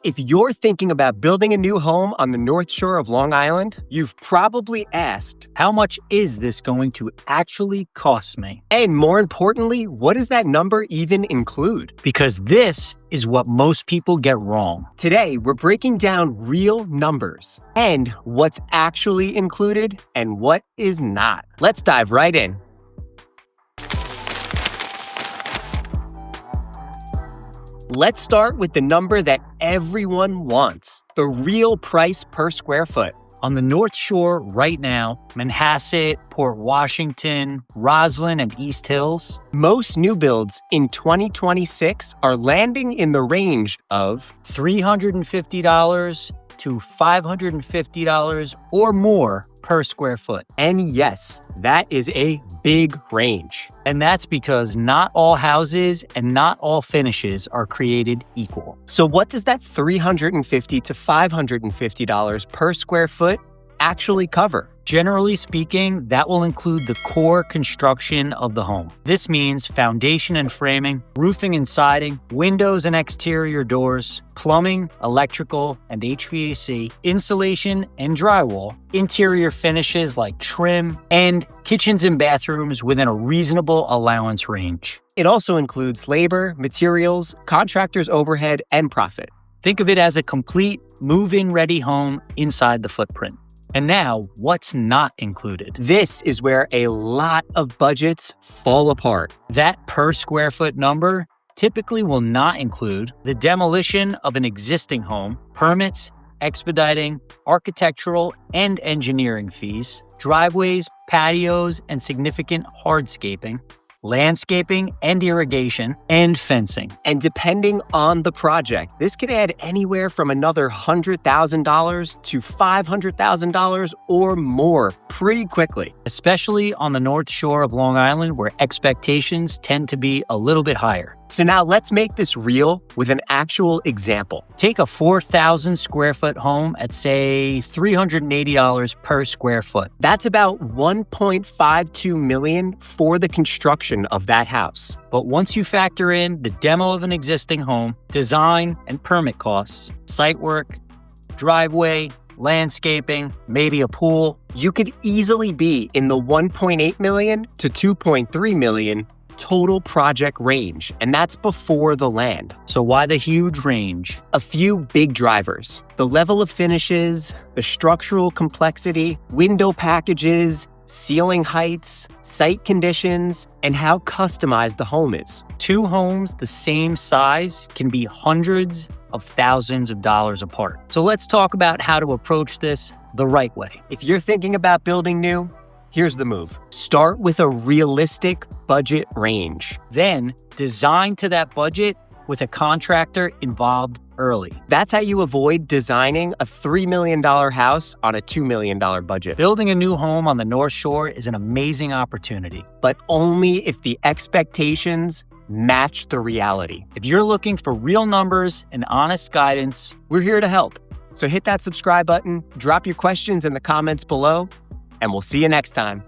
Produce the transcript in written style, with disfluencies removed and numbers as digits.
If you're thinking about building a new home on the North Shore of Long Island, you've probably asked, how much is this going to actually cost me? And more importantly, what does that number even include? Because this is what most people get wrong. Today, we're breaking down real numbers and what's actually included and what is not. Let's dive right in. Let's start with the number that everyone wants, the real price per square foot. On the North Shore right now, Manhasset, Port Washington, Roslyn, and East Hills, most new builds in 2026 are landing in the range of $350 to $550 or more per square foot. And yes, that is a big range. And that's because not all houses and not all finishes are created equal. So what does that $350 to $550 per square foot actually cover? Generally speaking, that will include the core construction of the home. This means foundation and framing, roofing and siding, windows and exterior doors, plumbing, electrical and HVAC, insulation and drywall, interior finishes like trim, and kitchens and bathrooms within a reasonable allowance range. It also includes labor, materials, contractors' overhead, and profit. Think of it as a complete move-in ready home inside the footprint. And now, what's not included? This is where a lot of budgets fall apart. That per square foot number typically will not include the demolition of an existing home, permits, expediting, architectural and engineering fees, driveways, patios, and significant hardscaping, landscaping and irrigation, and fencing. And depending on the project, this could add anywhere from another $100,000 to $500,000 or more pretty quickly. Especially on the North Shore of Long Island, where expectations tend to be a little bit higher. So now let's make this real with an actual example. Take a 4,000 square foot home at, say, $380 per square foot. That's about $1.52 million for the construction of that house. But once you factor in the demo of an existing home, design and permit costs, site work, driveway, landscaping, maybe a pool, you could easily be in the $1.8 million to $2.3 million total project range, and that's before the land. So why the huge range? A few big drivers: the level of finishes, the structural complexity, window packages, ceiling heights, site conditions, and how customized the home is. Two homes the same size can be hundreds of thousands of dollars apart. So let's talk about how to approach this the right way. If you're thinking about building new, here's the move. Start with a realistic budget range. Then design to that budget with a contractor involved early. That's how you avoid designing a $3 million house on a $2 million budget. Building a new home on the North Shore is an amazing opportunity, but only if the expectations match the reality. If you're looking for real numbers and honest guidance, we're here to help. So hit that subscribe button, drop your questions in the comments below, and we'll see you next time.